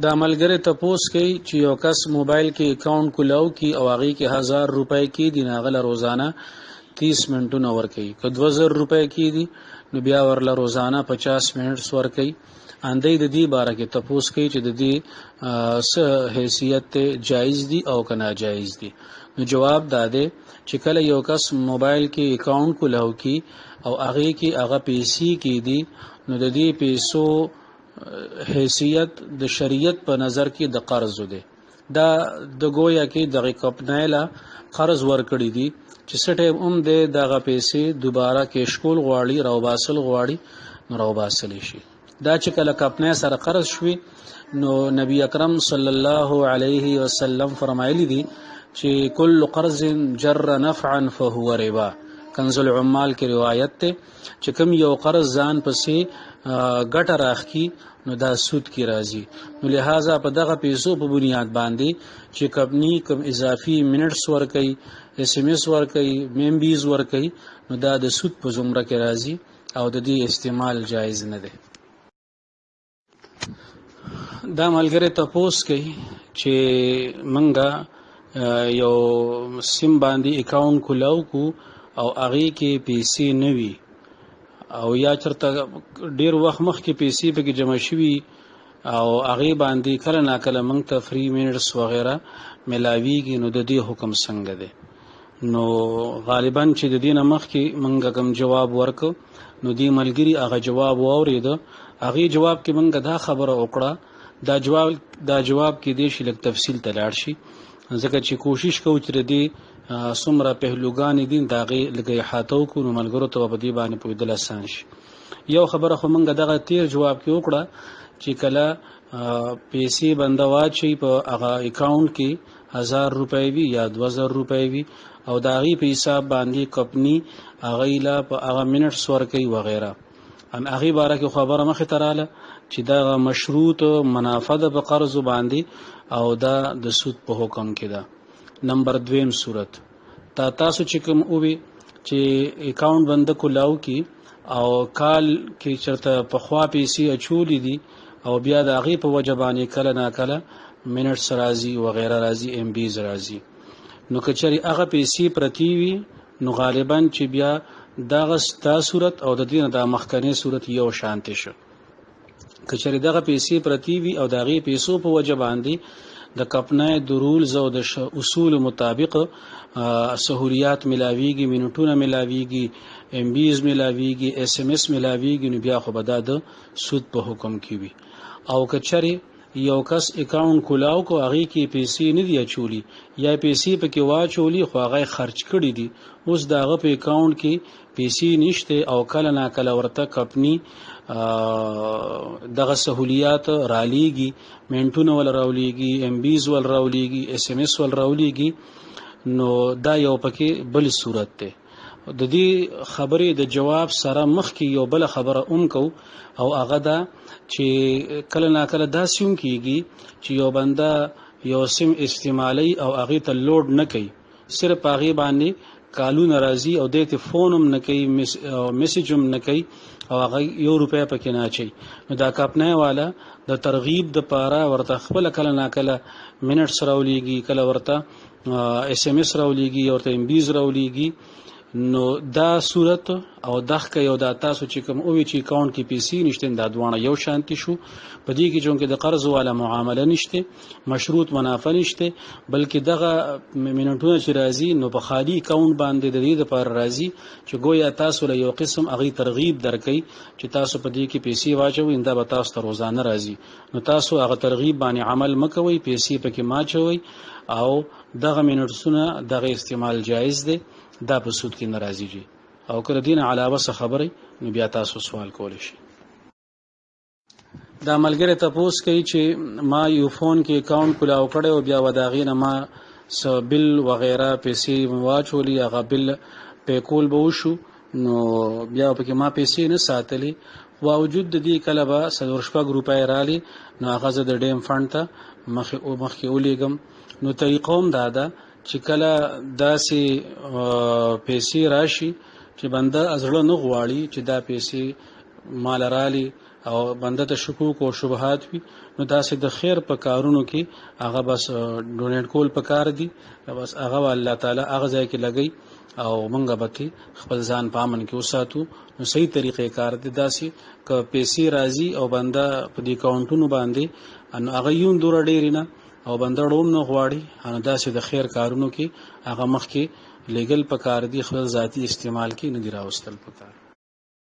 دا ملګری تپوس کوي چې یو کس موبایل کې اکاونټ کولاو کی او هغه کې 1000 روپۍ کې دی ناغله روزانه 30 منټونه ور کوي که 2000 روپۍ کې دی نو بیا ورله روزانه 50 منټ ور کوي اندې د دې باره کې تپوس کوي چې د دې څه حیثیت جایز دي او که ناجایز دي نو جواب داده چې کله یو کس موبایل کې اکاونټ کولاو کی او هغه کې هغه پیسې کې دی نو د دې پیسو حیثیت د شریعت په نظر کې د قرض دی دا د گویا کې دغه کپنایلا قرض ورکړي دي چې سټه دغه پیسې دوباره کې شکول غواړي راو باسل غواړي نو راو باسل شي دا چې کله کپنای سره قرض شوي نو نبی اکرم صلی الله علیه وسلم فرمایلی دي چې کل قرض جر نفعا فهو ربا کنز العمال کې روایت ته چې کوم یو قرض ځان پسې ګټه راخي نو دا سود کی راځي نو لہذا په دغه پیسو په بنیاد باندې چې کمپنی کم اضافي منټس ور کوي اس ام اس ور کوي ممبیز ور کوي نو دا د سود په زمره کې راځي او د دې استعمال جایز نه دی دا ملګری تپوس کوي چې منګه یو سیم باندې اکاونټ کولاو کو او هغه کې پیسې نه وي او یا چرته ډیر وخت مخکې پیسې په جمع شوي او هغه باندې کله ناکله موږ ته فری منټس وغیرہ ملاویږي نو د دې حکم څنګه دی نو غالبا چې د دې مخکې موږ کوم جواب ورکو نو دې ملګری هغه جواب واورید هغه جواب کې موږ دا خبره وکړه دا جواب کې دې شي لک تفصیل تلاړ شي ځکه چې کوشش کوو چې دې سمره پهلوګان دي داغه لګي حاتو کو نو ملګرو ته په دې باندې پویدل آسان شي یو خبره خو مونږ دغه تیر جواب کې وکړه چې کله پیسې بندوا چي په هغه اکاونټ کې 1000 روپۍ وي یا 2000 روپۍ وي او داغي په حساب باندې کمپنی هغه لا په هغه منټس ورکي وغیرہ ان هغه باره کې خبره مخه تراله چې دا مشروط منافذ په قرض باندې او دا د سود په حکم کې ده نمبر 2 صورت تاسو چې کوم اووي چې اکاونټ بند کولاو کی او کال کې چرته په خوا پیسې اچولې دي او بیا د هغه په وجبانې کله نا کله منټس راځي وغیرہ راځي ام بیز راځي نو کچري هغه پیسې پرتی وي نو غالبا چې بیا دغه ستا صورت او د دې د مخکنی صورت یو شانته شو کچري دغه پیسې پرتی وي او دغه پیسو په وجباندې د کپنای د رولز او د اصول مطابق سہولیات ملاویږي منټونه ملاویږي ام بیز ملاویږي اس ام اس ملاویږي نو بیا خو به د سود په حکم کې وي او کچري یو کس اکاونټ کولاو کو هغه کې پیسې نه دی اچولي یا پیسې پکې واچولي خو هغه خرج کړي دي اوس داغه په اکاونټ کې پیسې نشته او کله نا کله ورته کمپنی دغه سہولیات رالیږي منټونه ول راولېږي ام بیز ول راولېږي اس ام اس ول راولېږي نو دا یو پکې بل صورت ده د دې خبرې د جواب سره مخ کې یو بل خبره کو او هغه دا چې کله نا کله دا سیم کیږي چې یو بنده یو سیم استعمالي او هغه ته لوډ نه کوي صرف هغه باندې کالو ناراضي او دته فونم نه کوي میسجم نه کوي او هغه €1 پکې نه اچي نو دا کاپنای والا د ترغیب د پاره ورته خپل کله نا کله منټس راولېږي کله ورته اس ام اس راولېږي ورته ام بیز راولېږي نو دا صورت او دغه یو د تاسو چې کوم او چې اکاونټ کې پیسې نشته دا دوانه یو شانتي شو په دې کې چې د قرض والا معامله نشته مشروط منافع نشته بلکې دغه منټونه چې راځي نو په خالي اکاونټ باندې د دې لپاره راځي چې گویا تاسو له یو قسم اغي ترغیب درکې چې تاسو په دې کې پیسې واچوي انده به تاسو ته روزانه راځي نو تاسو هغه ترغیب باندې عمل مکوئ پیسې پکې ماچوي او دغه منټسونه دغه استعمال جایز دی دا په سود کې ناراضي دي او کله دین علاوه څه خبرې نو بیا تاسو سوال کولی شئ دا ملګری تاسو کوي چې ما یو فون کې اکاونټ کولاو کړی او بیا وداغینه ما بل وغیرہ پیسې واچولې هغه بل په کول به وشو نو بیا پکې ما پیسې نه ساتلې باوجود د دې کله به 100 روپۍ رالي نو هغه د ډیم فند ته مخکې ولېګم نو طریقوم دادا چې کله داسې پیسې راشي چې بنده ازړه نه غواړي چې دا پیسې مال رالي او بنده ته شکوک او شبهات وي نو داسې د خیر په کارونو کې هغه بس ډونیټ کول پکار دي بس هغه الله تعالی هغه ځای کې لګي او مونږ به خپل ځان په امن کې وساتو نو صحیح طریقې کار دي داسې ک پیسې راځي او بنده په دې اکاونټونو باندې ان هغه یون دور ډیر نه او بنده ډون نه غواړي ان داسې د خیر کارونو کې هغه مخ کې لګل پکار دي خپل ذاتی استعمال کې نه دی راوستل پکار